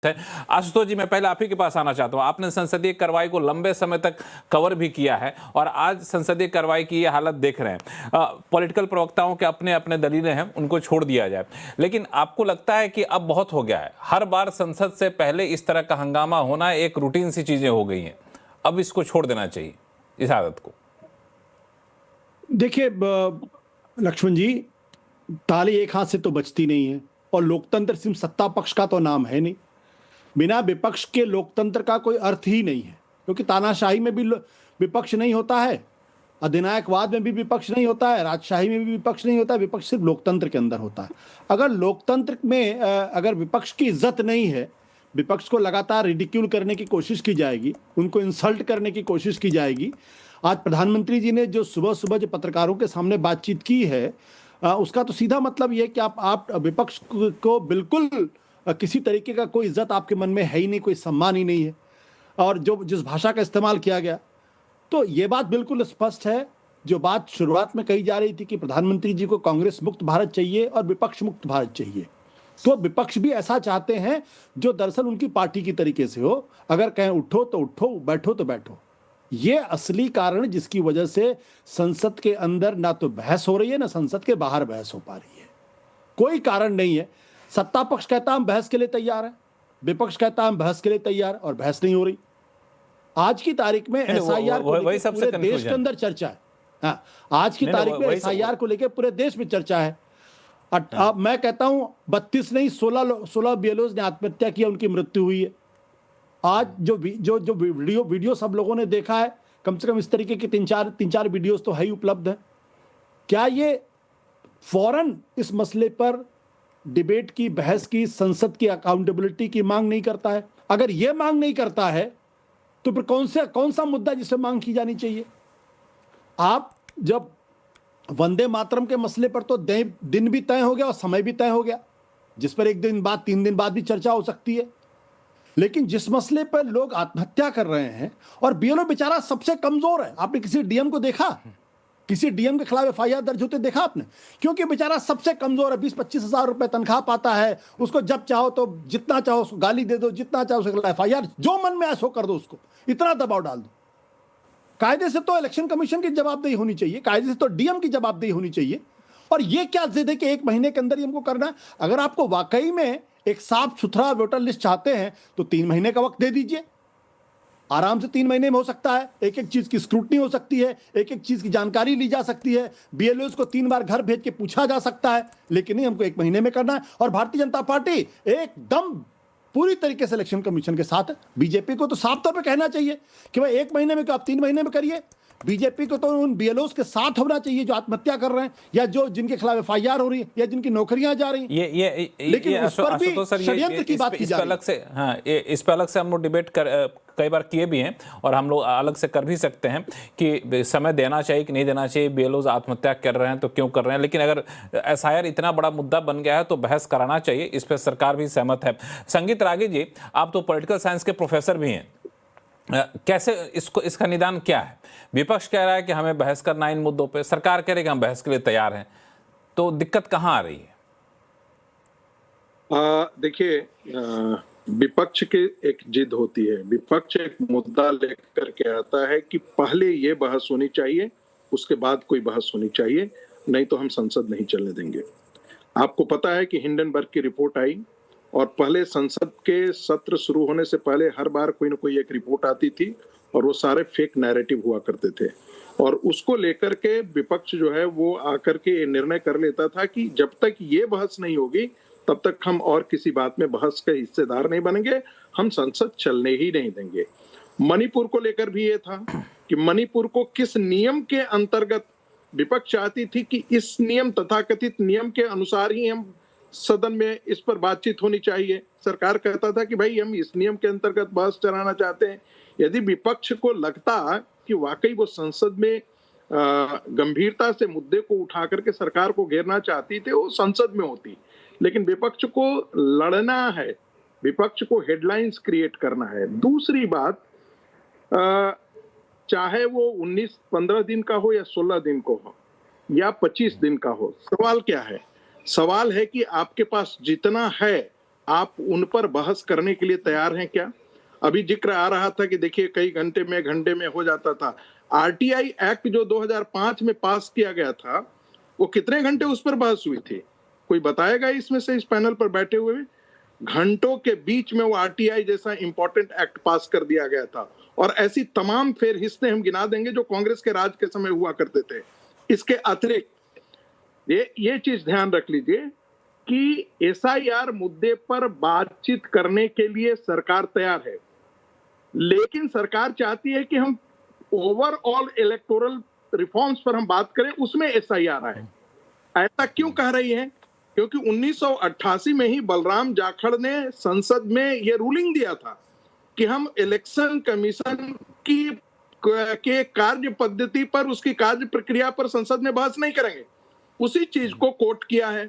है। आशुतोष जी, मैं पहले आप ही के पास आना चाहता हूं। आपने संसदीय कार्रवाई को लंबे समय तक कवर भी किया है और आज संसदीय कार्रवाई की ये हालत देख रहे हैं। पॉलिटिकल प्रवक्ताओं के अपने अपने दलीलें हैं, उनको छोड़ दिया जाए, लेकिन आपको लगता है कि अब बहुत हो गया है? हर बार संसद से पहले इस तरह का हंगामा होना एक रूटीन सी चीजें हो गई हैं, अब इसको छोड़ देना चाहिए, इस आदत को? देखिए लक्ष्मण जी, ताली एक हाथ से तो बचती नहीं है और लोकतंत्र सिर्फ सत्ता पक्ष का तो नाम है नहीं। बिना विपक्ष के लोकतंत्र का कोई अर्थ ही नहीं है, क्योंकि तानाशाही में भी विपक्ष नहीं होता है, अधिनायकवाद में भी विपक्ष नहीं होता है, राजशाही में भी विपक्ष नहीं होता है। विपक्ष सिर्फ लोकतंत्र के अंदर होता है। अगर लोकतंत्र में अगर विपक्ष की इज्जत नहीं है, विपक्ष को लगातार रिडिक्यूल करने की कोशिश की जाएगी, उनको इंसल्ट करने की कोशिश की जाएगी। आज प्रधानमंत्री जी ने जो सुबह सुबह जो पत्रकारों के सामने बातचीत की है, उसका तो सीधा मतलब ये है कि आप विपक्ष को बिल्कुल किसी तरीके का कोई इज्जत आपके मन में है ही नहीं, कोई सम्मान ही नहीं है। और जो जिस भाषा का इस्तेमाल किया गया, तो ये बात बिल्कुल स्पष्ट है। जो बात शुरुआत में कही जा रही थी कि प्रधानमंत्री जी को कांग्रेस मुक्त भारत चाहिए और विपक्ष मुक्त भारत चाहिए, तो विपक्ष भी ऐसा चाहते हैं जो दरअसल उनकी पार्टी की तरीके से हो। अगर कहें उठो तो उठो, बैठो तो बैठो। ये असली कारण जिसकी वजह से संसद के अंदर ना तो बहस हो रही है, ना संसद के बाहर बहस हो पा रही है। कोई कारण नहीं है। सत्ता पक्ष कहता हम बहस के लिए तैयार है, विपक्ष कहता हम बहस के लिए तैयार, और बहस नहीं हो रही। आज की तारीख में एसआईआर को लेकर पूरे देश के अंदर चर्चा है। हाँ, आज की तारीख में एसआईआर को लेकर पूरे देश में चर्चा है। अब मैं कहता हूं 32 नहीं 16 बीएलओज ने आत्महत्या किया, उनकी मृत्यु हुई है। आज जो वीडियो सब लोगों ने देखा है, कम से कम इस तरीके के तीन चार वीडियोस तो है ही उपलब्ध है। क्या ये फौरन इस मसले पर डिबेट की, बहस की, संसद की अकाउंटेबिलिटी की मांग नहीं करता है? अगर ये मांग नहीं करता है तो फिर कौन सा मुद्दा जिससे मांग की जानी चाहिए? आप जब वंदे मातरम के मसले पर तो दिन भी तय हो गया और समय भी तय हो गया, जिस पर 1 दिन बाद 3 दिन बाद भी चर्चा हो सकती है। लेकिन जिस मसले पर लोग आत्महत्या कर रहे हैं, और बीएलओ बेचारा सबसे कमजोर है। आपने किसी डीएम को देखा? किसी डीएम के खिलाफ एफआईआर दर्ज होते देखा आपने? क्योंकि बेचारा सबसे कमजोर है। 20-25 हजार रुपए तनख्वाह पाता है, उसको जब चाहो तो जितना चाहो उसको गाली दे दो, जितना चाहो उसके खिलाफ एफआईआर, जो मन में ऐसा कर दो, उसको इतना दबाव डाल दो। कायदे से तो इलेक्शन कमीशन की जवाबदेही होनी चाहिए, कायदे से तो डीएम की जवाबदेही होनी चाहिए। और ये क्या जिद है कि 1 महीने के अंदर ही हमको करना है? अगर आपको वाकई में एक साफ सुथरा वोटर लिस्ट चाहते हैं तो 3 महीने का वक्त दे दीजिए। आराम से 3 महीने में हो सकता है। एक एक चीज की स्क्रूटनी हो सकती है, एक एक चीज की जानकारी ली जा सकती है, बीएलओज को 3 बार घर भेज के पूछा जा सकता है। लेकिन नहीं, हमको 1 महीने में करना है। और भारतीय जनता पार्टी एकदम पूरी तरीके से इलेक्शन कमीशन के साथ है। बीजेपी को तो साफ तौर पे कहना चाहिए कि भाई 1 महीने में, आप 3 महीने में करिए। बीजेपी को तो उन बीएलओज के साथ होना चाहिए जो आत्महत्या कर रहे हैं, या जो जिनके खिलाफ एफआईआर हो रही है, या जिनकी नौकरियां जा रही हैं। लेकिन उस पर भी षड्यंत्र की बात की जा रही है। अलग से, हाँ, इस पर अलग से हम लोग डिबेट कई बार किए भी हैं, और हम लोग अलग से कर भी सकते हैं कि समय देना चाहिए कि नहीं देना चाहिए। बीएलओज आत्महत्या कर रहे हैं तो क्यों कर रहे हैं, लेकिन अगर एसआईआर इतना बड़ा मुद्दा बन गया है तो बहस कराना चाहिए। इस पर सरकार भी सहमत है। संगीत रागी जी, आप तो पॉलिटिकल साइंस के प्रोफेसर भी हैं, कैसे इसका निदान क्या है? विपक्ष कह रहा है कि हमें बहस करना इन मुद्दों पे, सरकार कह रही है कि हम बहस के लिए तैयार हैं, तो दिक्कत कहां आ रही है? देखिए, विपक्ष की एक जिद होती है। विपक्ष एक मुद्दा लेकर के आता है कि पहले ये बहस होनी चाहिए, उसके बाद कोई बहस होनी चाहिए, नहीं तो हम संसद नहीं चलने देंगे। आपको पता है कि हिंडनबर्ग की रिपोर्ट आई, और पहले संसद के सत्र शुरू होने से पहले हर बार कोई ना कोई एक रिपोर्ट आती थी, और वो सारे फेक नैरेटिव हुआ करते थे। और उसको लेकर के विपक्ष जो है वो आकर के निर्णय कर लेता था कि जब तक ये बहस नहीं होगी तब तक हम और किसी बात में बहस के हिस्सेदार नहीं बनेंगे, हम संसद चलने ही नहीं देंगे। मणिपुर को लेकर भी ये था कि मणिपुर को किस नियम के अंतर्गत, विपक्ष चाहती थी कि इस नियम, तथाकथित नियम के अनुसार ही हम सदन में इस पर बातचीत होनी चाहिए। सरकार कहता था कि भाई हम इस नियम के अंतर्गत बहस चलाना चाहते हैं। यदि विपक्ष को लगता कि वाकई वो संसद में गंभीरता से मुद्दे को उठा करके सरकार को घेरना चाहती थे, वो संसद में होती। लेकिन विपक्ष को लड़ना है, विपक्ष को हेडलाइंस क्रिएट करना है। दूसरी बात, चाहे वो 15 दिन का हो या 16 दिन को हो या 25 दिन का हो, सवाल क्या है? सवाल है कि आपके पास जितना है आप उन पर बहस करने के लिए तैयार हैं क्या? अभी जिक्र आ रहा था कि देखिए कई घंटे में हो जाता था। आरटीआई एक्ट जो 2005 में पास किया गया था, वो कितने घंटे उस पर बहस हुई थी? कोई बताएगा इसमें से, इस पैनल पर बैठे हुए? घंटों के बीच में वो आरटीआई जैसा इंपॉर्टेंट एक्ट पास कर दिया गया था। और ऐसी तमाम फेरहिस्ते हम गिना देंगे जो कांग्रेस के राज के समय हुआ करते थे। इसके अतिरिक्त ये चीज ध्यान रख लीजिए कि एसआईआर मुद्दे पर बातचीत करने के लिए सरकार तैयार है, लेकिन सरकार चाहती है कि हम ओवरऑल इलेक्टोरल रिफॉर्म्स पर हम बात करें, उसमें एसआईआर आए। ऐसा क्यों कह रही है? क्योंकि 1988 में ही बलराम जाखड़ ने संसद में यह रूलिंग दिया था कि हम इलेक्शन कमीशन के कार्य पद्धति पर, उसकी कार्य प्रक्रिया पर संसद में बहस नहीं करेंगे। उसी चीज को कोट किया है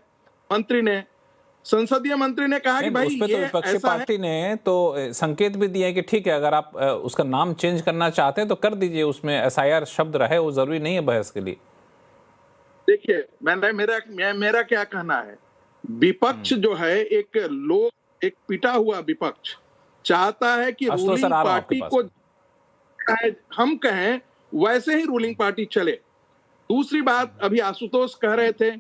मंत्री ने, संसदीय मंत्री ने कहा कि भाई उस पे तो ये विपक्षी ऐसा पार्टी ने तो संकेत भी दिया है कि ठीक है, अगर आप उसका नाम चेंज करना चाहते हैं तो कर दीजिए, उसमें एसआईआर शब्द रहे, वो जरूरी नहीं है बहस के लिए। देखिए मेरा क्या कहना है, विपक्ष जो है एक पिटा हुआ विपक्ष चाहता है कि रूलिंग पार्टी को हम कहें वैसे ही रूलिंग पार्टी चले। दूसरी बात, अभी आशुतोष कह रहे थे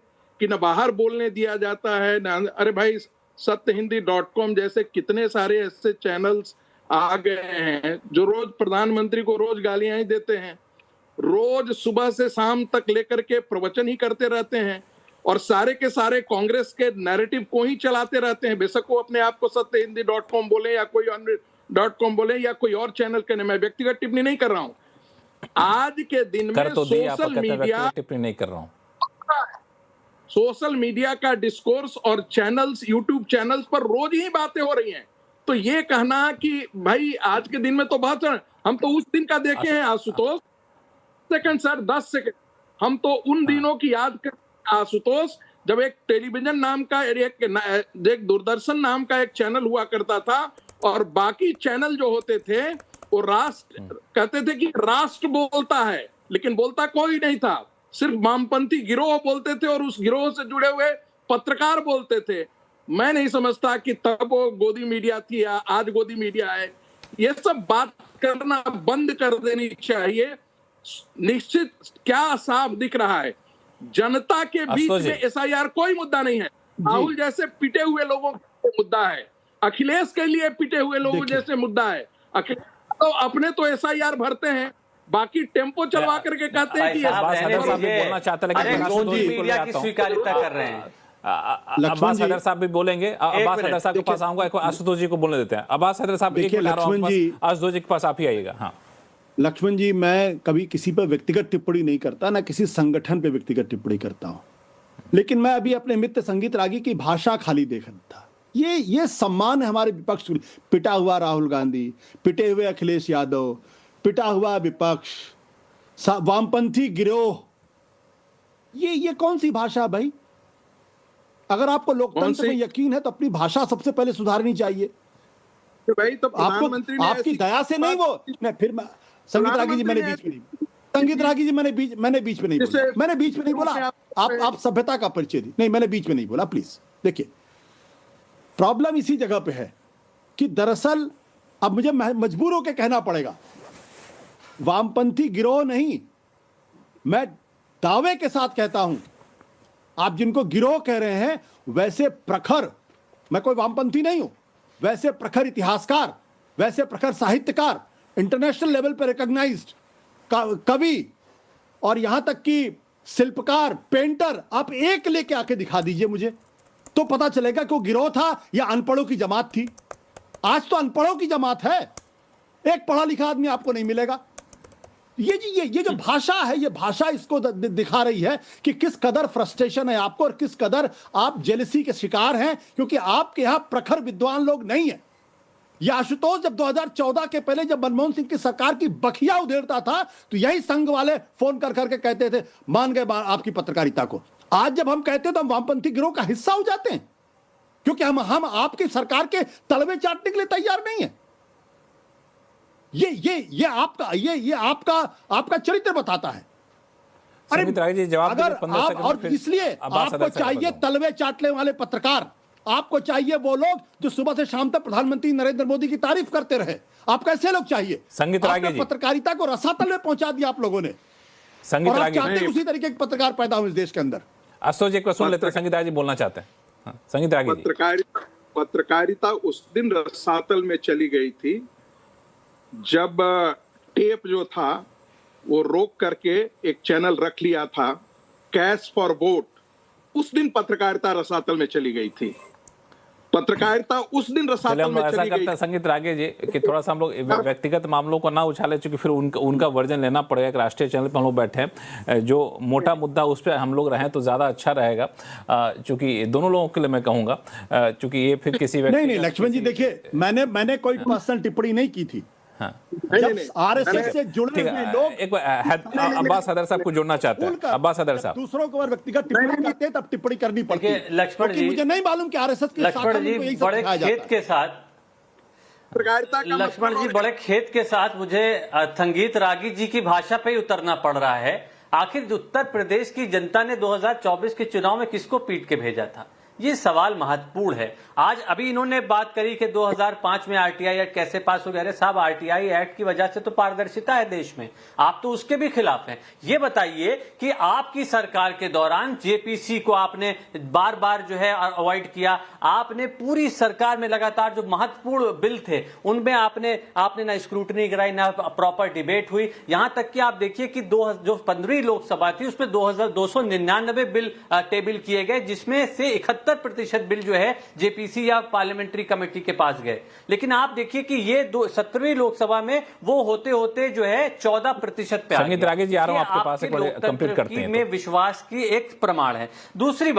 कि न बाहर बोलने दिया जाता है न, अरे भाई सत्यहिंदी.com जैसे कितने सारे ऐसे चैनल्स आ गए हैं जो रोज प्रधानमंत्री को रोज गालियां ही देते हैं, रोज सुबह से शाम तक लेकर के प्रवचन ही करते रहते हैं और सारे के सारे कांग्रेस के नैरेटिव को ही चलाते रहते हैं। बेशक वो अपने आप को सत्यहिंदी.com बोले या कोई अन्य .com बोले या कोई और चैनल कहने, मैं व्यक्तिगत टिप्पणी नहीं कर रहा हूं। आज के दिन में सोशल मीडिया टिप्पणी नहीं कर रहा हूं, सोशल मीडिया का डिस्कोर्स और चैनल्स, यूट्यूब चैनल्स पर रोज ही बातें हो रही हैं। तो ये कहना कि भाई आज के दिन में तो बात है, हम तो उस दिन का देखे हैं आशुतोष, सेकंड सर 10 सेकंड, हम तो उन दिनों की याद कर आशुतोष जब एक टेलीविजन नाम का एक दूरदर्शन नाम का एक चैनल हुआ करता था और बाकी चैनल जो होते थे वो राष्ट्र कहते थे कि राष्ट्र बोलता है, लेकिन बोलता कोई नहीं था, सिर्फ वामपंथी गिरोह बोलते थे और उस गिरोह से जुड़े हुए पत्रकार बोलते थे। मैं नहीं समझता कि तब वो गोदी मीडिया थी या आज गोदी मीडिया है। ये सब बात करना बंद कर देनी चाहिए। निश्चित क्या साफ दिख रहा है, जनता के बीच में एसआईआर कोई मुद्दा नहीं है। राहुल जैसे पिटे हुए लोगों का मुद्दा है, अखिलेश के लिए पिटे हुए लोगों जैसे मुद्दा है। अखिलेश तो अपने तो एसआईआर भरते हैं, बाकी टेम्पो चलवा करके कहते हैं कि बोलना चाहते हैं, स्वीकार्यता कर रहे हैं। अब्बास हैदर साहब भी बोलेंगे, अब्बास हैदर साहब के पास आऊंगा, आशुतोष जी को बोलने देते हैं। अब्बास हैदर साहब आशुतोष जी के पास आप ही आइएगा। हाँ लक्ष्मण जी, मैं कभी किसी पर व्यक्तिगत टिप्पणी नहीं करता, ना किसी संगठन पे व्यक्तिगत टिप्पणी करता हूं, लेकिन मैं अभी अपने मित्र संगीत रागी की भाषा खाली देख रहा था। ये सम्मान है हमारे विपक्ष, पिटा हुआ राहुल गांधी, पिटे हुए अखिलेश यादव, पिटा हुआ विपक्ष, वामपंथी गिरोह, ये कौन सी भाषा भाई? अगर आपको लोकतंत्र में यकीन है तो अपनी भाषा सबसे पहले सुधारनी चाहिए। तो भाई तो प्रधानमंत्री ने आपकी दया से नहीं, वो मैं फिर संगीत रागी जी मैंने बीच में नहीं, संगीत रागी जी मैंने बीच में नहीं बोला। आप सभ्यता का परिचय दी, नहीं मैंने बीच में नहीं बोला, प्लीज। देखिए प्रॉब्लम इसी जगह पे है कि दरअसल अब मुझे मजबूर होकर कहना पड़ेगा, वामपंथी गिरोह नहीं, मैं दावे के साथ कहता हूं, आप जिनको गिरोह कह रहे हैं वैसे प्रखर, मैं कोई वामपंथी नहीं हूं, वैसे प्रखर इतिहासकार, वैसे प्रखर साहित्यकार, इंटरनेशनल लेवल पर रिकॉग्नाइज्ड कवि और यहां तक कि शिल्पकार, पेंटर, आप एक लेके आके दिखा दीजिए मुझे, तो पता चलेगा कि वो गिरोह था या अनपढ़ों की जमात थी। आज तो अनपढ़ों की जमात है, एक पढ़ा लिखा आदमी आपको नहीं मिलेगा। ये जो भाषा है, ये भाषा इसको दिखा रही है कि किस कदर फ्रस्ट्रेशन है आपको और किस कदर आप जेलसी के शिकार हैं, क्योंकि आपके यहां प्रखर विद्वान लोग नहीं है। यह आशुतोष जब 2014 के पहले जब मनमोहन सिंह की सरकार की बखिया उधेड़ता था तो यही संघ वाले फोन कर करके कहते थे मान गए आपकी पत्रकारिता को। आज जब हम कहते हैं तो हम वामपंथी गिरोह का हिस्सा हो जाते हैं, क्योंकि हम आपकी सरकार के तलवे चाटने के लिए तैयार नहीं है। ये आपका चरित्र बताता है। अरे जवाब अगर आप, और इसलिए आपको चाहिए तलवे चाटने वाले पत्रकार, आपको चाहिए वो लोग जो सुबह से शाम तक प्रधानमंत्री नरेंद्र मोदी की तारीफ करते रहे। आप कैसे लोग चाहिए? संगीत रागे आपने जी। पत्रकारिता को रसातल में पहुंचा दिया आप लोगों ने, संगीत और आप रागे चाहते हैं उसी तरीके के पत्रकार पैदा हो इस देश के अंदर। आशुतोष एक बार सुन लेते हैं, संगीत रागे जी बोलना चाहते हैं। हाँ, संगीत रागे जी। पत्रकारिता उस दिन रसातल में चली गई थी जब टेप जो था वो रोक करके एक चैनल रख लिया था, कैश फॉर वोट। उस दिन पत्रकारिता रसातल में चली गई थी। पत्रकारिता उस दिन चलिए रसातल हम में ऐसा चली करते गई हैं संगीत रागे जी कि थोड़ा सा हम लोग व्यक्तिगत मामलों को ना उछाले, चूंकि फिर उनका वर्जन लेना पड़ेगा। एक राष्ट्रीय चैनल पर हम लोग बैठे हैं, जो मोटा मुद्दा उस पर हम लोग रहें तो ज्यादा अच्छा रहेगा, चूंकि दोनों लोगों के लिए मैं कहूंगा, चूंकि ये फिर किसी नहीं लक्ष्मण जी देखिए, मैंने कोई पर्सनल टिप्पणी नहीं की थी। जब आरएसएस से जुड़े हुए लोग, एक बार अब्बास हैदर साहब को जोड़ना चाहते हैं। अब्बास हैदर साहब, दूसरों के ऊपर व्यक्तिगत टिप्पणी करते हैं तब टिप्पणी करनी पड़ती है। लक्ष्मण जी, मुझे नहीं मालूम कि आरएसएस के लक्ष्मण जी बड़े खेत के साथ, लक्ष्मण जी बड़े खेत के साथ मुझे संगीत रागी जी की भाषा पे ही उतरना पड़ रहा है। आखिर उत्तर प्रदेश की जनता ने 2024 के चुनाव में किसको पीट के भेजा था? ये सवाल महत्वपूर्ण है। आज अभी इन्होंने बात करी कि 2005 में आरटीआई एक्ट कैसे पास हो गया। अरे साहब, आरटीआई एक्ट की वजह से तो पारदर्शिता है देश में, आप तो उसके भी खिलाफ हैं। ये बताइए कि आपकी सरकार के दौरान जेपीसी को आपने बार बार जो है अवॉइड किया। आपने पूरी सरकार में लगातार जो महत्वपूर्ण बिल थे उनमें आपने ना स्क्रूटनी कराई, ना प्रॉपर डिबेट हुई। यहां तक कि आप देखिए कि जो 15वीं लोकसभा थी उसमें 2299 बिल टेबल किए गए, जिसमें से 71% बिल जो है जेपीसी या पार्लियामेंट्री कमेटी के पास गए। लेकिन आप देखिए कि ये 17वीं लोकसभा में वो होते होते जो है 14% पे आ गया। संगीत रागे जी आ रहा हूं आपके पास, एक बार कंप्लीट करते हैं। में विश्वास की एक प्रमाण है। दूसरी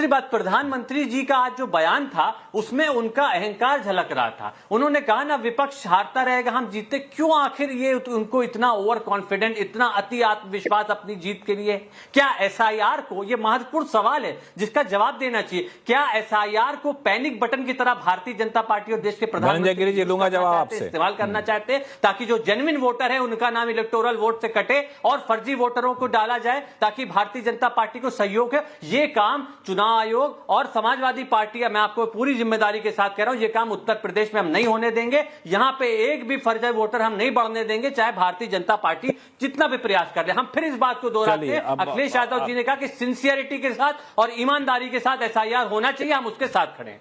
बात प्रधानमंत्री जी का आज जो बयान था उसमें उनका अहंकार झलक रहा था। उन्होंने कहा ना विपक्ष हारता रहेगा हम जीते क्यों? आखिर ये उनको इतना ओवर कॉन्फिडेंट, इतना अति आत्मविश्वास अपनी जीत के लिए? क्या एसआईआर को, ये महत्वपूर्ण सवाल है जिसका जवाब देना चाहिए, क्या एसआईआर को पैनिक बटन की तरह भारतीय जनता पार्टी और देश के प्रधानमंत्री इस्तेमाल करना चाहते हैं ताकि जो जेन्युइन वोटर है उनका नाम इलेक्टोरल वोट से कटे और फर्जी वोटरों को डाला जाए ताकि भारतीय जनता पार्टी को सहयोग है? ये काम चुनाव आयोग और समाजवादी पार्टी, मैं आपको पूरी जिम्मेदारी के साथ कह रहा हूं, ये काम उत्तर प्रदेश में हम नहीं होने देंगे। यहां पे एक भी फर्जी वोटर हम नहीं बढ़ने देंगे, चाहे भारतीय जनता पार्टी जितना भी प्रयास कर रहे हैं। हम फिर इस बात को दोहराते हैं, अखिलेश यादव जी ने कहा कि सिंसियरिटी के साथ और ईमानदारी के साथ एसआईआर होना चाहिए, हम उसके साथ खड़े हैं।